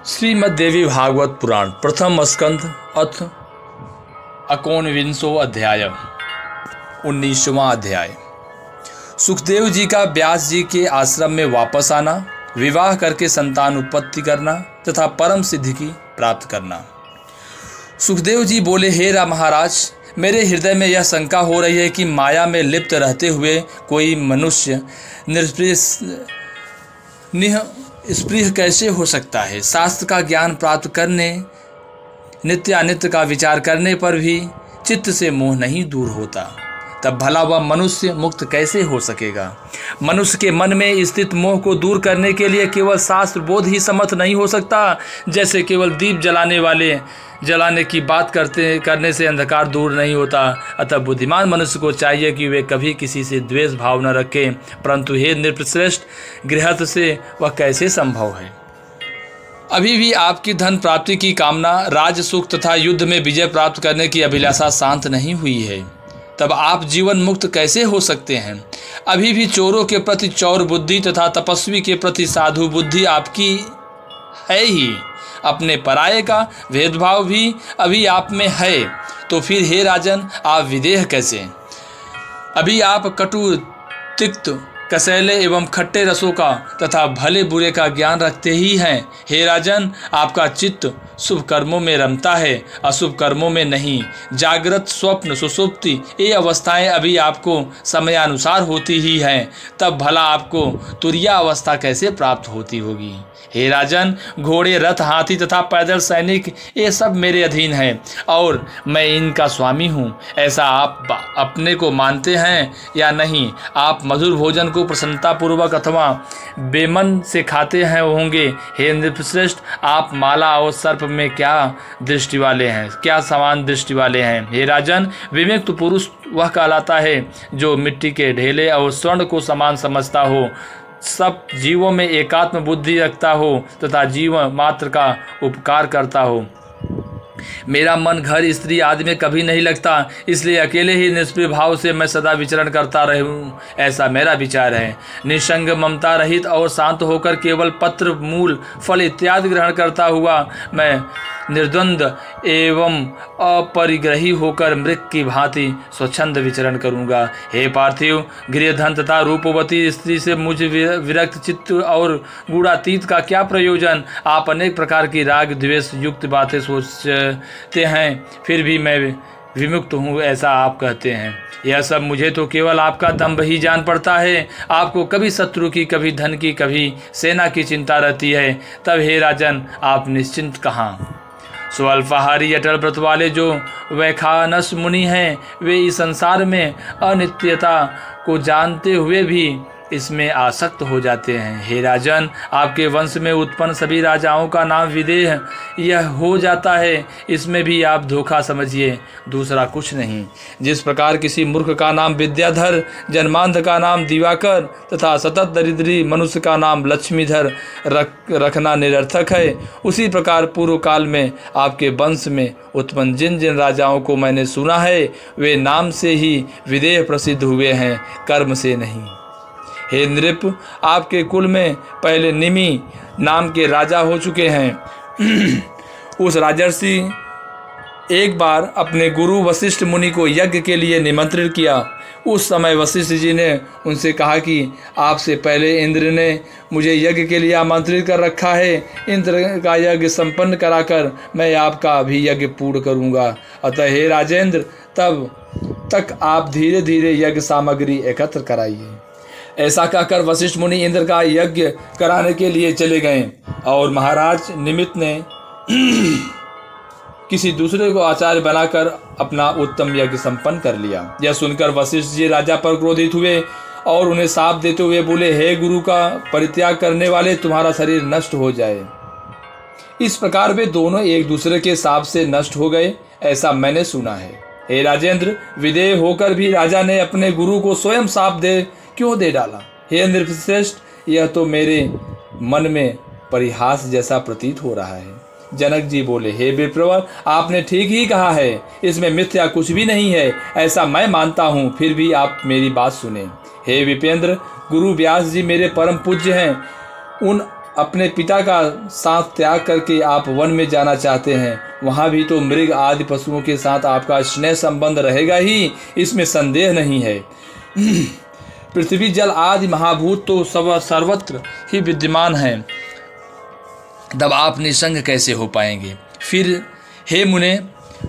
श्रीमद् देवी भागवत पुराण प्रथम स्कंध अथ 19वां अध्याय 19वां अध्याय। सुखदेव जी का व्यास जी के आश्रम में वापस आना, विवाह करके संतान उत्पत्ति करना तथा परम सिद्धि की प्राप्त करना। सुखदेव जी बोले, हे राम महाराज, मेरे हृदय में यह शंका हो रही है कि माया में लिप्त रहते हुए कोई मनुष्य निस्पृह कैसे हो सकता है। शास्त्र का ज्ञान प्राप्त करने, नित्य अनित्य का विचार करने पर भी चित्त से मोह नहीं दूर होता, तब भला वह मनुष्य मुक्त कैसे हो सकेगा। मनुष्य के मन में स्थित मोह को दूर करने के लिए केवल शास्त्र बोध ही समर्थ नहीं हो सकता। जैसे केवल दीप जलाने की बात करने से अंधकार दूर नहीं होता, अतः बुद्धिमान मनुष्य को चाहिए कि वे कभी किसी से द्वेष भाव न रखें। परंतु हे नृपश्रेष्ठ, गृहस्थ से वह कैसे संभव है। अभी भी आपकी धन प्राप्ति की कामना, राज सुख तथा युद्ध में विजय प्राप्त करने की अभिलाषा शांत नहीं हुई है, तब आप जीवन मुक्त कैसे हो सकते हैं। अभी भी चोरों के प्रति चौर बुद्धि तथा तपस्वी के प्रति साधु बुद्धि आपकी है ही। अपने पराये का भेदभाव भी अभी आप में है, तो फिर हे राजन, आप विदेह कैसे। अभी आप कटु, तिक्त, कसैले एवं खट्टे रसों का तथा भले बुरे का ज्ञान रखते ही हैं। हे राजन, आपका चित्त शुभ कर्मों में रमता है, अशुभ कर्मों में नहीं। जागृत, स्वप्न, सुषुप्ति ये अवस्थाएं अभी आपको समयानुसार होती ही हैं, तब भला आपको तुरिया अवस्था कैसे प्राप्त होती होगी। हे राजन, घोड़े, रथ, हाथी तथा पैदल सैनिक ये सब मेरे अधीन हैं और मैं इनका स्वामी हूँ। ऐसा आप अपने को मानते हैं या नहीं। आप मधुर भोजन को प्रसन्नतापूर्वक अथवा बेमन से खाते हैं होंगे। हे नृपश्रेष्ठ, आप माला और सर्प में क्या दृष्टि वाले हैं, क्या समान दृष्टि वाले हैं। हे राजन, विमुक्त पुरुष वह कहलाता है जो मिट्टी के ढेले और स्वर्ण को समान समझता हो, सब जीवों में एकात्म बुद्धि रखता हो तथा जीव मात्र का उपकार करता हो। मेरा मन घर, स्त्री आदि में कभी नहीं लगता, इसलिए अकेले ही निष्प्रिय भाव से मैं सदा विचरण करता रहूं, ऐसा मेरा विचार है। निसंग, ममता रहित और शांत होकर केवल पत्र, मूल, फल इत्यादि ग्रहण करता हुआ मैं निर्द्वंद्व एवं अपरिग्रही होकर मृग की भांति स्वच्छंद विचरण करूंगा। हे पार्थिव, गृह, धन तथा रूपवती स्त्री से मुझ विरक्त चित्त और गुणातीत का क्या प्रयोजन। आप अनेक प्रकार की राग द्वेष युक्त बातें सोचते हैं, फिर भी मैं विमुक्त हूँ ऐसा आप कहते हैं। यह सब मुझे तो केवल आपका दंभ ही जान पड़ता है। आपको कभी शत्रु की, कभी धन की, कभी सेना की चिंता रहती है, तब हे राजन, आप निश्चिंत कहाँ। स्वल्पाहारी अटल व्रत वाले जो वैखानस मुनि हैं, वे इस संसार में अनित्यता को जानते हुए भी इसमें आसक्त हो जाते हैं। हे राजन, आपके वंश में उत्पन्न सभी राजाओं का नाम विदेह यह हो जाता है, इसमें भी आप धोखा समझिए, दूसरा कुछ नहीं। जिस प्रकार किसी मूर्ख का नाम विद्याधर, जन्मांध का नाम दिवाकर तथा सतत दरिद्री मनुष्य का नाम लक्ष्मीधर रखना निरर्थक है, उसी प्रकार पूर्व काल में आपके वंश में उत्पन्न जिन जिन राजाओं को मैंने सुना है, वे नाम से ही विदेह प्रसिद्ध हुए हैं, कर्म से नहीं। हे नृप, आपके कुल में पहले निमि नाम के राजा हो चुके हैं। उस राजर्षि एक बार अपने गुरु वशिष्ठ मुनि को यज्ञ के लिए निमंत्रित किया। उस समय वशिष्ठ जी ने उनसे कहा कि आपसे पहले इंद्र ने मुझे यज्ञ के लिए आमंत्रित कर रखा है। इंद्र का यज्ञ संपन्न कराकर मैं आपका भी यज्ञ पूर्ण करूंगा। अतः हे राजेंद्र, तब तक आप धीरे धीरे यज्ञ सामग्री एकत्र कराइए। ऐसा कहकर वशिष्ठ मुनि इंद्र का यज्ञ कराने के लिए चले गए और महाराज निमित्त ने किसी दूसरे को आचार्य बनाकर अपना उत्तम यज्ञ संपन्न कर लिया। यह सुनकर वशिष्ठ जी राजा पर क्रोधित हुए और उन्हें शाप देते हुए बोले, हे गुरु का परित्याग करने वाले, तुम्हारा शरीर नष्ट हो जाए। इस प्रकार वे दोनों एक दूसरे के शाप से नष्ट हो गए, ऐसा मैंने सुना है। हे राजेंद्र, विदेह होकर भी राजा ने अपने गुरु को स्वयं शाप क्यों दे डाला। हे नृपश्रेष्ठ, यह तो मेरे मन में परिहास जैसा प्रतीत हो रहा है। जनक जी बोले, हे विप्रवर, आपने ठीक ही कहा है, इसमें मिथ्या कुछ भी नहीं है, ऐसा मैं मानता हूँ, फिर भी आप मेरी बात सुने। हे विपेंद्र, गुरु व्यास जी मेरे परम पूज्य हैं। उन अपने पिता का साथ त्याग करके आप वन में जाना चाहते हैं, वहाँ भी तो मृग आदि पशुओं के साथ आपका स्नेह संबंध रहेगा ही, इसमें संदेह नहीं है। पृथ्वी जल आदि महाभूत तो सर्वत्र ही विद्यमान हैं, तब आप निसंग कैसे हो पाएंगे? फिर हे मुने,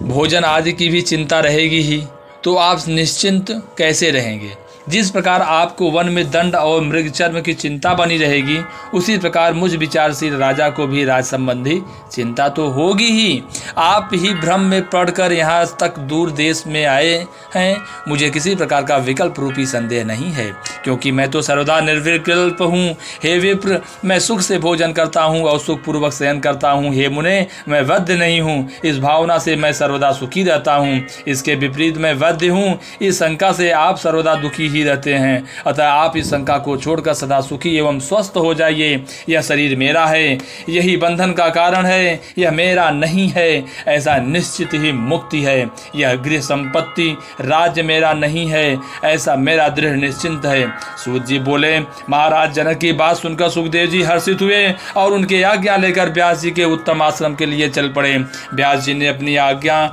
भोजन आदि की भी चिंता रहेगी ही, तो आप निश्चिंत कैसे रहेंगे? जिस प्रकार आपको वन में दंड और मृगचर्म की चिंता बनी रहेगी, उसी प्रकार मुझ विचारशील राजा को भी राज संबंधी चिंता तो होगी ही। आप ही भ्रम में पड़कर यहाँ तक दूर देश में आए हैं, मुझे किसी प्रकार का विकल्प रूपी संदेह नहीं है, क्योंकि मैं तो सर्वदा निर्विकल्प हूँ। हे विप्र, मैं सुख से भोजन करता हूँ और सुखपूर्वक शयन करता हूँ। हे मुने, मैं वध्य नहीं हूँ, इस भावना से मैं सर्वदा सुखी रहता हूँ। इसके विपरीत मैं वध्य हूँ, इस शंका से आप सर्वदा दुखी रहते हैं। अतः आप इस शंका को छोड़कर सदा सुखी एवं स्वस्थ हो जाइए। यह शरीर मेरा है, यही बंधन का कारण है, यह मेरा नहीं है, ऐसा निश्चित ही मुक्ति है। यह गृह संपत्ति राज्य मेरा नहीं है, ऐसा मेरा दृढ़ निश्चिंत है। सूत जी बोले, महाराज जनक की बात सुनकर सुखदेव जी हर्षित हुए और उनके आज्ञा लेकर व्यास जी के उत्तम आश्रम के लिए चल पड़े। व्यास जी ने अपनी आज्ञा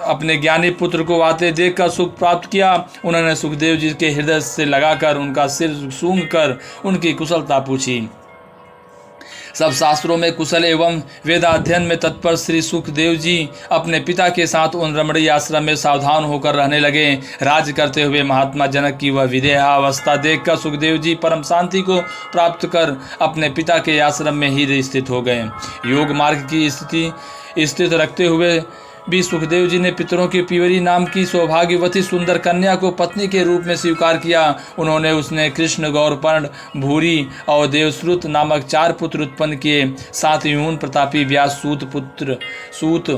अपने ज्ञानी पुत्र को आते देखकर सुख प्राप्त किया। उन्होंने सुखदेव जी के हृदय से लगाकर उनका सिर सूंघ कर उनकी कुशलता पूछी। सब शास्त्रों में कुशल एवं वेदाध्ययन में तत्पर श्री सुखदेव जी अपने पिता के साथ उन रमणीय आश्रम में सावधान होकर रहने लगे। राज करते हुए महात्मा जनक की वह विदेहावस्था देखकर सुखदेव जी परम शांति को प्राप्त कर अपने पिता के आश्रम में ही स्थित हो गए। योग मार्ग की स्थित रखते हुए भी सुखदेव जी ने पितरों की पीवरी नाम की सौभाग्यवती सुंदर कन्या को पत्नी के रूप में स्वीकार किया। उन्होंने उसने कृष्ण, गौरपर्ण, भूरी और देवश्रुत नामक 4 पुत्र उत्पन्न किए। साथ ही यून प्रतापी व्यास सूत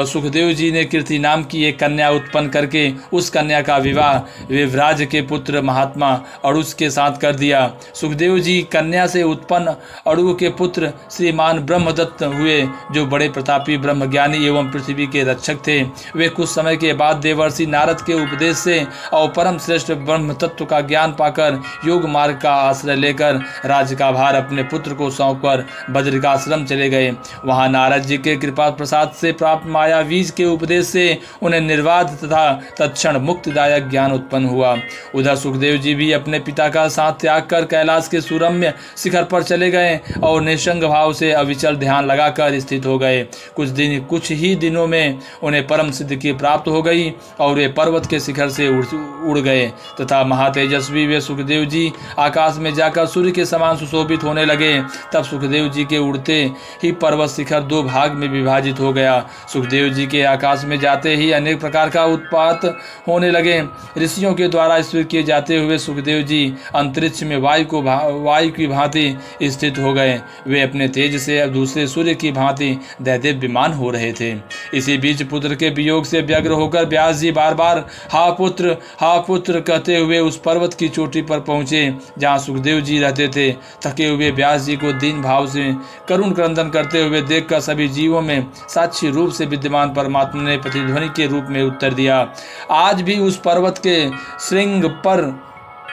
सुखदेव जी ने कीर्ति नाम की एक कन्या उत्पन्न करके उस कन्या का विवाह विव्राज के पुत्र महात्मा अड़ुस के साथ कर दिया। सुखदेव जी कन्या से उत्पन्न अड़ु के पुत्र श्रीमान ब्रह्मदत्त हुए, जो बड़े प्रतापी ब्रह्मज्ञानी एवं पृथ्वी के रक्षक थे। वे कुछ समय के बाद देवर्षि नारद के उपदेश से और परम श्रेष्ठ ब्रह्म तत्व का ज्ञान पाकर योग मार्ग का आश्रय लेकर राज्य का भार अपने पुत्र को सौंपकर बद्रिकाश्रम चले गए। वहां नारद जी के कृपा प्रसाद से प्राप्त माया बीज के उपदेश से उन्हें निर्वाध तथा तत्क्षण मुक्तिदायक ज्ञान उत्पन्न हुआ। उधर सुखदेव जी भी अपने पिता का साथ त्याग कर कैलाश के सुरम्य शिखर पर चले गए और निसंग भाव से अविचल ध्यान लगाकर स्थित हो गए। कुछ ही दिनों में उन्हें परम सिद्धि की प्राप्त हो गई और वे पर्वत के शिखर से उड़ गए तथा महातेजस्वी वे सुखदेव जी आकाश में जाकर सूर्य के समान सुशोभित होने लगे। तब सुखदेव जी के उड़ते ही पर्वत शिखर 2 भाग में विभाजित हो गया। सुखदेव जी के आकाश में जाते ही अनेक प्रकार का उत्पात होने लगे। ऋषियों के द्वारा स्थिर किए जाते हुए सुखदेव जी अंतरिक्ष में वायु की भांति स्थित हो गए। वे अपने तेज से दूसरे सूर्य की भांति दैदीप्यमान हो रहे थे। इसी बीच पुत्र के वियोग से व्यग्र होकर व्यास जी बार बार हा पुत्र कहते हुए उस पर्वत की चोटी पर पहुंचे जहां सुखदेव जी रहते थे। थके हुए व्यास जी को दीन भाव से करुण क्रंदन करते हुए देखकर सभी जीवों में साक्षी रूप से विद्यमान परमात्मा ने प्रतिध्वनि के रूप में उत्तर दिया। आज भी उस पर्वत के श्रृंग पर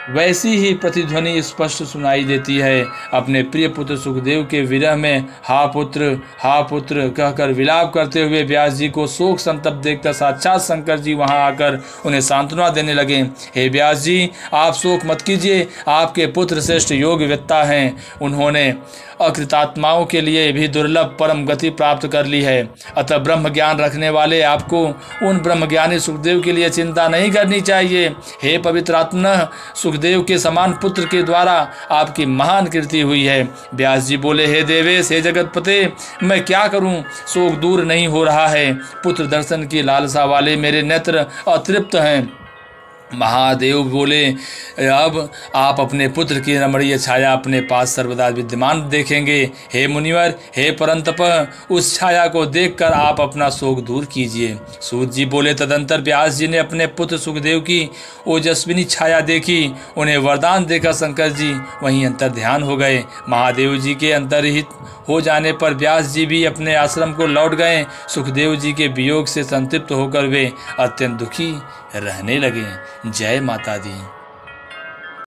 वैसी ही प्रतिध्वनि स्पष्ट सुनाई देती है। अपने प्रिय पुत्र सुखदेव के विरह में हा पुत्र कहकर विलाप करते हुए व्यास जी को शोक संतप्त देखकर साक्षात शंकर जी वहां आकर उन्हें सांत्वना देने लगे। हे व्यास जी, आप शोक मत कीजिए, आपके पुत्र श्रेष्ठ योगवेत्ता हैं। उन्होंने अकृतात्माओं के लिए भी दुर्लभ परम गति प्राप्त कर ली है। अतः ब्रह्म ज्ञान रखने वाले आपको उन ब्रह्मज्ञानी सुखदेव के लिए चिंता नहीं करनी चाहिए। हे पवित्रात्मा, सुखदेव के समान पुत्र के द्वारा आपकी महान कीर्ति हुई है। व्यास जी बोले, हे देवेश, हे जगतपते, मैं क्या करूं, शोक दूर नहीं हो रहा है। पुत्र दर्शन की लालसा वाले मेरे नेत्र अतृप्त हैं। महादेव बोले, अब आप अपने पुत्र की रमणीय छाया अपने पास सर्वदा विद्यमान देखेंगे। हे मुनिवर, हे परंतप, उस छाया को देखकर आप अपना शोक दूर कीजिए। सूत जी बोले, तदंतर व्यास जी ने अपने पुत्र सुखदेव की ओजस्विनी छाया देखी। उन्हें वरदान देकर शंकर जी वहीं अंतर ध्यान हो गए। महादेव जी के अंतर्हित हो जाने पर व्यास जी भी अपने आश्रम को लौट गए। सुखदेव जी के वियोग से संतृप्त होकर वे अत्यंत दुखी रहने लगे। जय माता दी।